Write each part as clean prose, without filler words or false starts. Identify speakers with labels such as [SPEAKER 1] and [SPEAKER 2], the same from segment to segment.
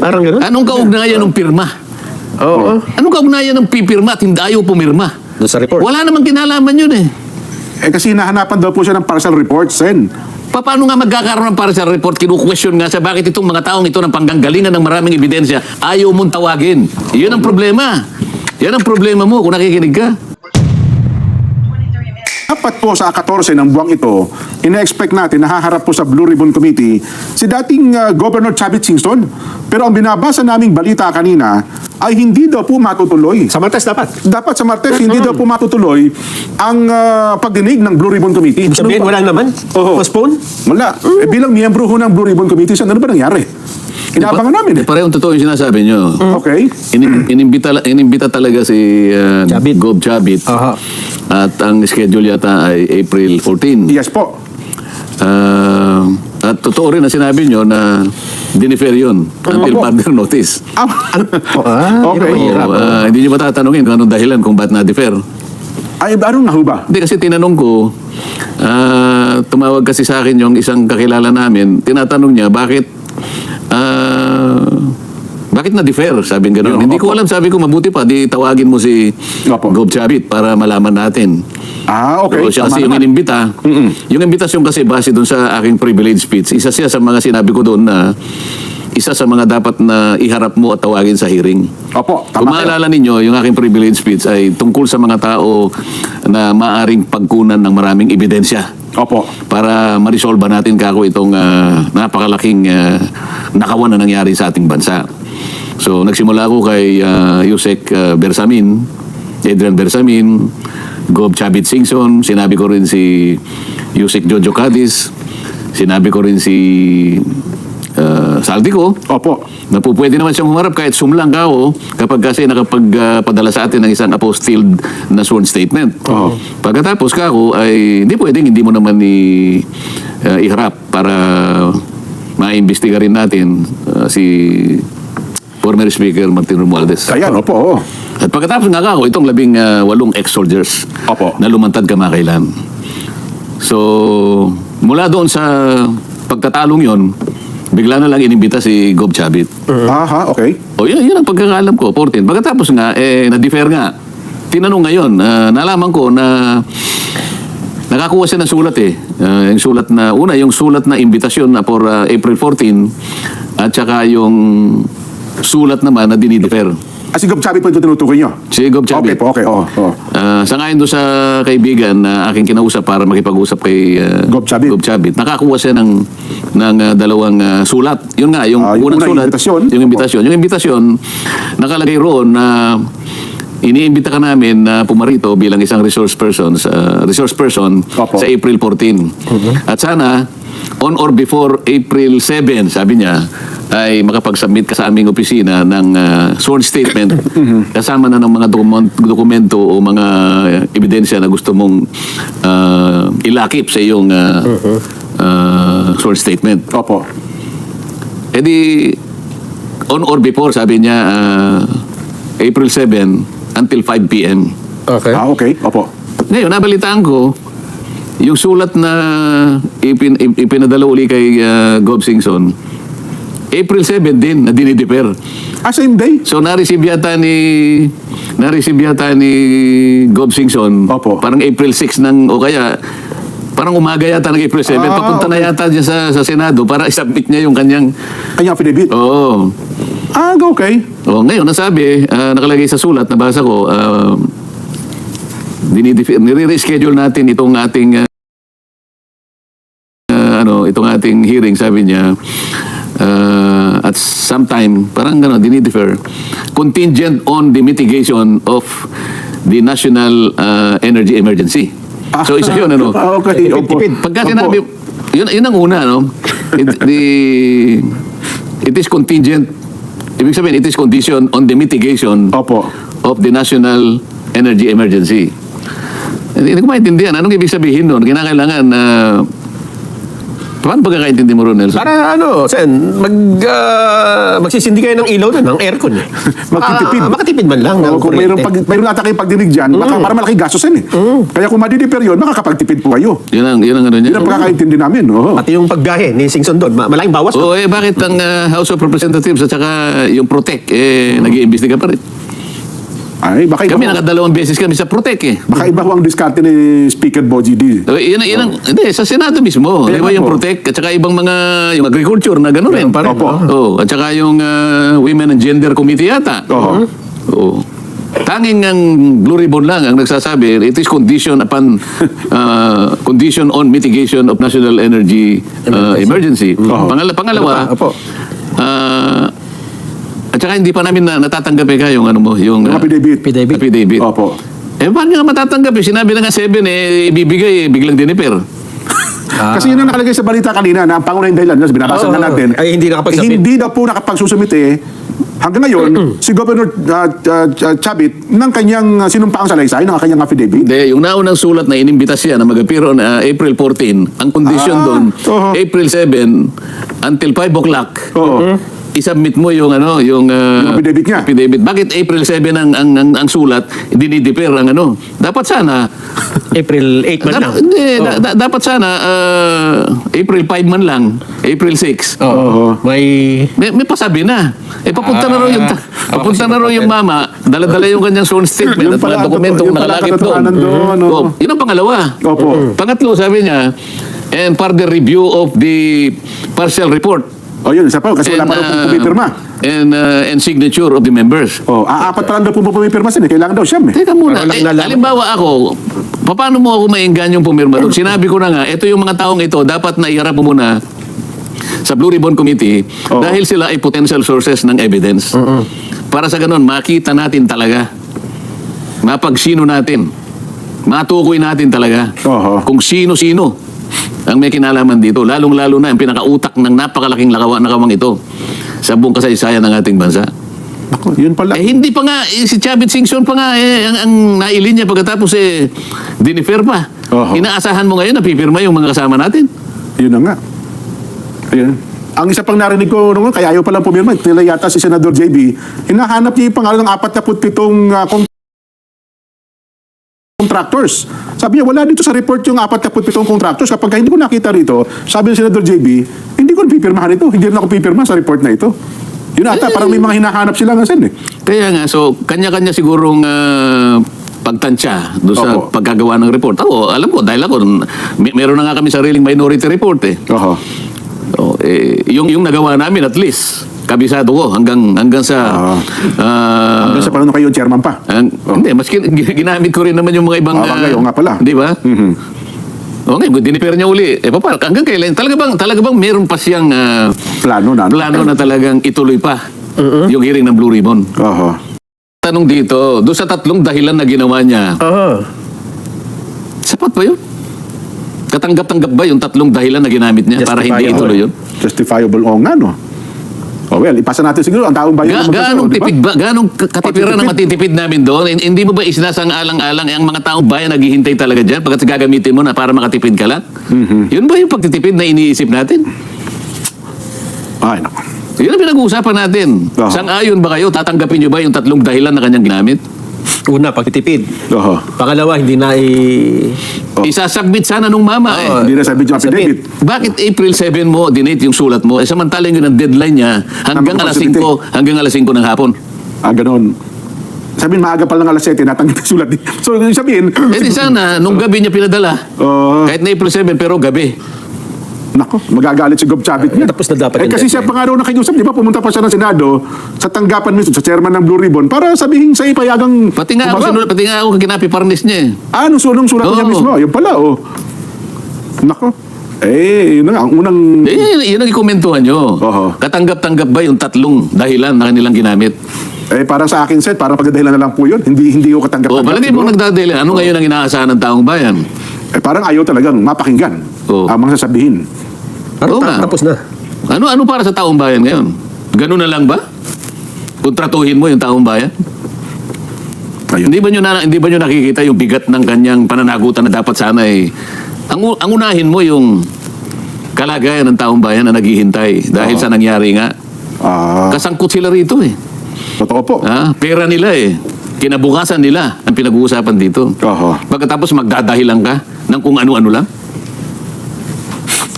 [SPEAKER 1] Parang gano'n?
[SPEAKER 2] Anong kaugnayan ng pirma?
[SPEAKER 1] Oo.
[SPEAKER 2] Anong kaugnayan ng pipirma at hindi ayaw pumirma?
[SPEAKER 1] Doon sa report.
[SPEAKER 2] Wala namang kinalaman yun eh.
[SPEAKER 3] Kasi nahanapan daw po siya ng partial report, Sen.
[SPEAKER 2] Paano nga magkakaroon ng partial report? Kinu-question nga sa bakit itong mga taong ito ng pangganggalingan ng maraming ebidensya ayaw mong tawagin. Yun ang problema. Yan ang problema mo kung nakikinig ka.
[SPEAKER 3] Dapat po sa 14 ng buwang ito, ina-expect natin nahaharap po sa Blue Ribbon Committee si dating Governor Chavit Singson. Pero ang binabasa naming balita kanina ay hindi daw po matutuloy.
[SPEAKER 1] Sa Martes dapat.
[SPEAKER 3] Dapat sa Martes, hindi daw po matutuloy ang pagdinig ng Blue Ribbon Committee.
[SPEAKER 1] Sabihin,
[SPEAKER 3] Ano ba?
[SPEAKER 1] wala naman?
[SPEAKER 3] Oo.
[SPEAKER 1] Postpone?
[SPEAKER 3] Wala. Bilang miyembro ho ng Blue Ribbon Committee, ano ba nangyari? Inaabangan namin eh.
[SPEAKER 2] Parehong totoo yung sinasabi nyo.
[SPEAKER 3] Okay.
[SPEAKER 2] Inimbita talaga si
[SPEAKER 1] Chavit.
[SPEAKER 2] Gov Chavit.
[SPEAKER 1] Aha.
[SPEAKER 2] At ang schedule yata ay April 14.
[SPEAKER 3] Yes po.
[SPEAKER 2] At totoo rin na sinabi nyo na dinifer yun until
[SPEAKER 3] Opo.
[SPEAKER 2] further notice.
[SPEAKER 3] Okay.
[SPEAKER 1] hirap.
[SPEAKER 2] Hindi nyo ba tatanungin kung anong dahilan kung ba't na-defer?
[SPEAKER 3] Ay, ano nga ho ba?
[SPEAKER 2] Hindi, kasi tinanong ko, tumawag kasi sa akin yung isang kakilala namin, tinatanong niya, bakit na-defer? Sabi nga gano'n.
[SPEAKER 3] Yo,
[SPEAKER 2] Hindi ko
[SPEAKER 3] opo.
[SPEAKER 2] alam, sabi ko, mabuti pa, di tawagin mo si
[SPEAKER 3] Opo.
[SPEAKER 2] Gov Chavit para malaman natin.
[SPEAKER 3] Okay.
[SPEAKER 2] So, siya kasi
[SPEAKER 3] Tama
[SPEAKER 2] yung
[SPEAKER 3] naman.
[SPEAKER 2] inimbita. Yung imbitasyon kasi base doon sa aking privilege speech, isa siya sa mga sinabi ko doon na isa sa mga dapat na iharap mo at tawagin sa hearing.
[SPEAKER 3] Opo,
[SPEAKER 2] Kung
[SPEAKER 3] tama kayo.
[SPEAKER 2] maalala ninyo, yung aking privilege speech ay tungkol sa mga tao na maaring pagkunan ng maraming ebidensya
[SPEAKER 3] Opo.
[SPEAKER 2] para marisolba natin kako itong napakalaking nakawan na nangyari sa ating bansa. So, nagsimula ako kay Yusek Bersamin, Adrian Bersamin, Gov Chavit Singson, sinabi ko rin si Yusek Jojo Cadiz, sinabi ko rin si Saldico,
[SPEAKER 3] Opo.
[SPEAKER 2] na po pwede naman siyang humarap kahit sumlang kao kapag kasi nakapagpadala sa atin ng isang apostilled na sworn statement.
[SPEAKER 3] Oo.
[SPEAKER 2] Pagkatapos kako ay hindi pwedeng hindi mo naman iharap para maimbestiga rin natin si former Speaker Martin Romualdez.
[SPEAKER 3] Ayan, opo. Oo.
[SPEAKER 2] At pagkatapos nga kako, itong 18 ex-soldiers
[SPEAKER 3] Opo.
[SPEAKER 2] na lumantad kamakailan. So, mula doon sa pagtatalong yon, bigla na lang inimbita si Gov Chavit.
[SPEAKER 3] Aha, okay.
[SPEAKER 2] O yun ang pagkakalam ko, 14. Pagkatapos nga, na-defer nga. Tinanong ngayon, nalaman ko na nakakuha siya ng sulat eh. Yung sulat na, yung sulat na imbitasyon na for April 14 at saka yung sulat naman na dinidefer.
[SPEAKER 3] Si Gov Chavit po ito tinutukoy nyo?
[SPEAKER 2] Si Gov Chavit.
[SPEAKER 3] Okay po, okay. Oo.
[SPEAKER 2] Sangayon doon sa kaibigan na aking kinausap para makipag-usap kay
[SPEAKER 3] Gov Chavit.
[SPEAKER 2] nakakuha siya ng dalawang sulat. Yun nga, yung
[SPEAKER 3] Yung
[SPEAKER 2] unang
[SPEAKER 3] una,
[SPEAKER 2] sulat.
[SPEAKER 3] imbitasyon.
[SPEAKER 2] Yung imbitasyon. Yung imbitasyon, nakalagay roon na iniimbita ka namin na pumarito bilang isang resource person
[SPEAKER 3] Opo.
[SPEAKER 2] sa April 14. At sana, on or before April 7, sabi niya, ay makapag-submit ka sa aming opisina ng sworn statement kasama na ng mga dokumento o mga ebidensya na gusto mong ilakip sa iyong sworn statement.
[SPEAKER 3] Opo.
[SPEAKER 2] E di, on or before, sabi niya, April 7 until 5 p.m.
[SPEAKER 1] Okay.
[SPEAKER 3] Okay. Opo.
[SPEAKER 2] Ngayon, nabalitaan ko, yung sulat na ipinadala uli kay Gov Singson, April 7 din na dinidefer.
[SPEAKER 3] Same day?
[SPEAKER 2] So, na-receive yata ni Gov Singson,
[SPEAKER 3] Opo.
[SPEAKER 2] parang April 6 o kaya, parang umaga yata ng April 7. Papunta na
[SPEAKER 3] okay.
[SPEAKER 2] yata dyan sa Senado para isubmit niya yung kanyang,
[SPEAKER 3] Kanya affidavit?
[SPEAKER 2] oo.
[SPEAKER 3] Okay.
[SPEAKER 2] Ngayon, nasabi, nakalagay sa sulat, nabasa ko, nire-reschedule natin itong ating itong ating hearing, sabi niya, at sometime, parang dinidefer, contingent on the mitigation of the national energy emergency. So, isa yun,
[SPEAKER 3] Okay. Opo.
[SPEAKER 2] Pagka sinabi, yun ang una, it is contingent, ibig sabihin, it is condition on the mitigation
[SPEAKER 3] Opo.
[SPEAKER 2] of the national energy emergency. Hindi ko maintindihan. Anong ibig sabihin nun? Kinakailangan na Paano pagkakaintindi mo ron, Nelson?
[SPEAKER 1] Para Sen, magsisindi kayo ng ilaw ng aircon eh.
[SPEAKER 3] Magtitipid.
[SPEAKER 1] Makatipid man lang ng
[SPEAKER 3] Kung mayroon,
[SPEAKER 1] kuryente.
[SPEAKER 3] mayroon ata kayong pagdinig dyan, para malaki gastos yan eh. Kaya kung madidiper yun, makakapagtipid po kayo.
[SPEAKER 2] Yun ang ano niya.
[SPEAKER 3] Yun ang pagkakaintindi namin. Oo.
[SPEAKER 1] Pati yung paggahe ni Singson doon, malaking bawas.
[SPEAKER 2] Oo, bakit ang House of Representatives at saka yung Protect, nag-iimbestiga pa rin?
[SPEAKER 3] Ay, baka iba,
[SPEAKER 2] Kami nakadalawang beses kami sa Protect eh.
[SPEAKER 3] baka iba ho ang diskarte ni Speaker Boji D.
[SPEAKER 2] So, hindi, sa Senado mismo.
[SPEAKER 3] Kaya
[SPEAKER 2] Di ba yung
[SPEAKER 3] po.
[SPEAKER 2] Protect at saka ibang mga, yung agriculture na gano'n rin. Parang,
[SPEAKER 3] Opo.
[SPEAKER 2] At saka yung Women and Gender Committee yata.
[SPEAKER 3] Oo.
[SPEAKER 2] Oo. Tanging ang Blue Ribbon lang ang nagsasabi, it is condition upon condition on mitigation of national energy emergency. Pangalawa,
[SPEAKER 1] Opo.
[SPEAKER 2] at saka hindi pa namin natatanggap yung ano mo, yung
[SPEAKER 3] Yung affidavit.
[SPEAKER 2] affidavit.
[SPEAKER 3] Opo.
[SPEAKER 2] Paano nga matatanggap Sinabi na nga 7 ibibigay, biglang diniper.
[SPEAKER 3] Kasi yun ang nakalagay sa balita kanina na ang pangunahing dahilan, binabasa na natin.
[SPEAKER 1] Ay, hindi nakapagsubmit.
[SPEAKER 3] Hindi daw po nakapagsusumite hanggang ngayon si Governor Chavit ng kanyang sinumpaang salaysay, ng kanyang affidavit.
[SPEAKER 2] Hindi, yung naunang sulat na inimbitas siya na mag-appear on April 14, ang condition doon,
[SPEAKER 3] oo.
[SPEAKER 2] April 7 until 5 o'clock.
[SPEAKER 3] Oo.
[SPEAKER 2] I-submit mo yung
[SPEAKER 3] affidavit niya.
[SPEAKER 2] affidavit. Bakit April 7 ang sulat, dinidefer ang ano? Dapat sana
[SPEAKER 1] April 8 man lang.
[SPEAKER 2] Hindi, dapat sana April 5 man lang, April 6.
[SPEAKER 1] Oo.
[SPEAKER 2] May pasabi na. Papunta na raw yung mama, dala-dala yung kanyang sworn statement
[SPEAKER 3] Yung
[SPEAKER 2] at
[SPEAKER 3] pala,
[SPEAKER 2] mga dokumento
[SPEAKER 3] yung
[SPEAKER 2] kung
[SPEAKER 3] pala
[SPEAKER 2] nakalakip doon.
[SPEAKER 3] katotohanan doon, oo.
[SPEAKER 2] Yun ang pangalawa.
[SPEAKER 3] Opo.
[SPEAKER 2] Pangatlo, sabi niya, and further review of the partial report.
[SPEAKER 3] O yun, isa pa, kasi wala pa rin pong pumipirma.
[SPEAKER 2] And signature of the members.
[SPEAKER 3] O, apat pa lang daw po pumipirma sin, kailangan daw siyam eh.
[SPEAKER 2] Teka muna,
[SPEAKER 1] Walang nalaman.
[SPEAKER 2] halimbawa ako, paano mo ako mainggan yung pumirma doon? Sinabi ko na nga, ito yung mga taong ito, dapat naiharap mo muna sa Blue Ribbon Committee
[SPEAKER 3] Oo.
[SPEAKER 2] dahil sila ay potential sources ng evidence. Para sa ganun, makita natin talaga, mapagsino natin, matukoy natin talaga
[SPEAKER 3] Oo.
[SPEAKER 2] kung sino-sino ang may kinalaman dito, lalong-lalo na ang pinakautak ng napakalaking nakawang ito sa buong kasaysayan ng ating bansa.
[SPEAKER 3] Ako, yun pala.
[SPEAKER 2] Hindi pa nga, si Chavit Singson pa nga, ang nailin niya pagkatapos dinifer pa.
[SPEAKER 3] Oo.
[SPEAKER 2] Inaasahan mo ngayon na pipirma yung mga kasama natin.
[SPEAKER 3] Yun na nga. Ayun. Ang isa pang narinig ko noon, kaya ayaw palang pumirma, tila yata si Senador JB, hinahanap niya yung pangalan ng 47 contractors. Sabi niya, wala dito sa report yung 47 contractors. Kapag hindi ko nakita rito, sabi ni Senador JB, hindi ko pipirmahan ito. Hindi rin ako pipirma sa report na ito. Yun ata, parang may mga hinahanap sila nga sen eh.
[SPEAKER 2] Kaya nga, so, kanya-kanya sigurong pagtansya doon sa
[SPEAKER 3] Opo.
[SPEAKER 2] pagkagawa ng report. Ako, alam ko, dahil ako, meron na nga kami sariling minority report eh.
[SPEAKER 3] Oho.
[SPEAKER 2] Yung nagawa namin at least, kabisado ko hanggang sa...
[SPEAKER 3] Hanggang sa panahon kayo, chairman pa.
[SPEAKER 2] Hindi, maski ginamit ko rin naman yung mga ibang...
[SPEAKER 3] ngayon nga pala.
[SPEAKER 2] Di ba?
[SPEAKER 3] Mhm.
[SPEAKER 2] Okay, diniper niya uli. Hanggang kailan? Talaga bang meron pa siyang
[SPEAKER 3] Plano na.
[SPEAKER 2] plano na talagang ituloy pa yung hearing ng Blue Ribbon?
[SPEAKER 3] Oho.
[SPEAKER 2] Tanong dito, doon sa 3 dahilan na ginawa niya, sapat ba yun? Katanggap-tanggap ba yung 3 dahilan na ginamit niya para hindi
[SPEAKER 1] Justifiable.
[SPEAKER 2] ituloy yun?
[SPEAKER 3] Justifiable o nga, no? Oh, well, ipasa natin siguro ang taong bayan. naman kasi,
[SPEAKER 2] Gaanong
[SPEAKER 3] di ba?
[SPEAKER 2] tipid ba? Gaanong katipiran ang matitipid namin doon? Hindi mo ba isinasang-alang-alang ang mga taong bayan naghihintay talaga dyan pagkat gagamitin mo na para makatipid ka lang? Yun ba yung pagtitipid na iniisip natin?
[SPEAKER 3] Ay, naku.
[SPEAKER 2] Yun ang pinag-uusapan natin.
[SPEAKER 3] Oo.
[SPEAKER 2] Sang-ayon ba kayo? Tatanggapin nyo ba yung 3 dahilan na kanyang ginamit?
[SPEAKER 1] Una, pagtitipid.
[SPEAKER 3] Oho.
[SPEAKER 1] Pangalawa, hindi na
[SPEAKER 2] Isasubmit sana nung mama eh.
[SPEAKER 3] Hindi na sabi yung affidavit.
[SPEAKER 2] Bakit April 7 mo, dinate yung sulat mo? Samantalang yun ang deadline niya hanggang alas 5, hanggang alas 5 ng hapon.
[SPEAKER 3] Ganun. Sabihin, maaga pa lang alas 7, natanggap yung sulat. So, yung sabihin,
[SPEAKER 2] Di sana, nung gabi niya pinadala. Kahit na April 7, pero gabi.
[SPEAKER 3] nako, magagalit si Gob Chavit niya.
[SPEAKER 1] Tapos na dapat yung
[SPEAKER 3] kasi siya
[SPEAKER 1] deadline.
[SPEAKER 3] pa nga raw nakiusap, di ba? Pumunta pa siya ng Senado sa tanggapan mismo, sa chairman ng Blue Ribbon, para sabihin sa ipayagang...
[SPEAKER 2] Pati nga ako kinapiparnis niya eh.
[SPEAKER 3] Nung sulat niya
[SPEAKER 2] Oo.
[SPEAKER 3] mismo. Yun pala, oh. Nako. Yun na nga, ang unang...
[SPEAKER 2] Yun ang ikomentuhan nyo.
[SPEAKER 3] Oo.
[SPEAKER 2] Katanggap-tanggap ba yung 3 dahilan na kanilang ginamit?
[SPEAKER 3] Parang sa akin, Seth, parang pagdadahilan na lang po yun. Hindi ko katanggap-tanggap.
[SPEAKER 2] Palagi mo
[SPEAKER 3] siguro.
[SPEAKER 2] nagdadahilan. Ano ngayon ang inaasahan ng taong bayan?
[SPEAKER 3] Parang ayaw talagang mapakinggan
[SPEAKER 2] Oo.
[SPEAKER 3] ang mga sasabihin.
[SPEAKER 1] Parang
[SPEAKER 2] Oo nga.
[SPEAKER 1] tapos na.
[SPEAKER 2] Ano para sa taong bayan ngayon? Ganun na lang ba? Kontratuhin mo yung taong bayan?
[SPEAKER 3] Ayun.
[SPEAKER 2] Hindi ba nyo nakikita yung bigat ng kanyang pananagutan na dapat sana ang unahin mo yung kalagayan ng taong bayan na naghihintay dahil sa nangyari nga. Kasangkot sila rito eh.
[SPEAKER 3] Totoo po.
[SPEAKER 2] Pera nila eh. Kinabukasan nila ang pinag-uusapan dito.
[SPEAKER 3] Oho.
[SPEAKER 2] Pagkatapos magdadahilan ka ng kung ano-ano lang.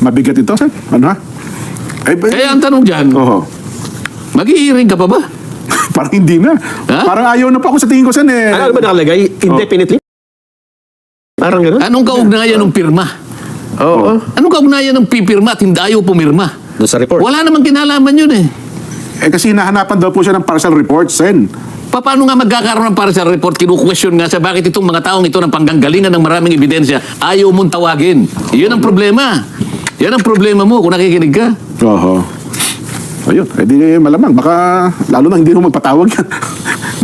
[SPEAKER 3] Mabigat ito, sir. Ano ha?
[SPEAKER 2] Kaya ang tanong dyan,
[SPEAKER 3] Oho.
[SPEAKER 2] mag-i-hearing ka pa ba?
[SPEAKER 3] Parang hindi na.
[SPEAKER 2] Ha?
[SPEAKER 3] Parang ayaw na po ako sa tingin ko, sir.
[SPEAKER 1] Ano ba nakalagay? Indefinitely? Parang gano'n?
[SPEAKER 2] Anong kaugnayan ng pirma?
[SPEAKER 1] Oo.
[SPEAKER 2] Anong kaugnayan ng pipirma at hindi ayaw pumirma?
[SPEAKER 1] Doon sa report.
[SPEAKER 2] Wala namang kinalaman yun eh.
[SPEAKER 3] Kasi hinahanapan daw po siya ng partial report, Sen.
[SPEAKER 2] Paano nga magkakaroon ng partial report? Kinu-question nga sa bakit itong mga taong ito ng pangganggalingan ng maraming ebidensya ayaw mong tawagin. Yun ang problema. Yan ang problema mo kung nakikinig ka.
[SPEAKER 3] Oho. Ayun, edi malamang. Baka lalo na hindi mo magpatawag yan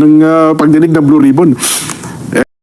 [SPEAKER 3] ng pagdinig ng Blue Ribbon.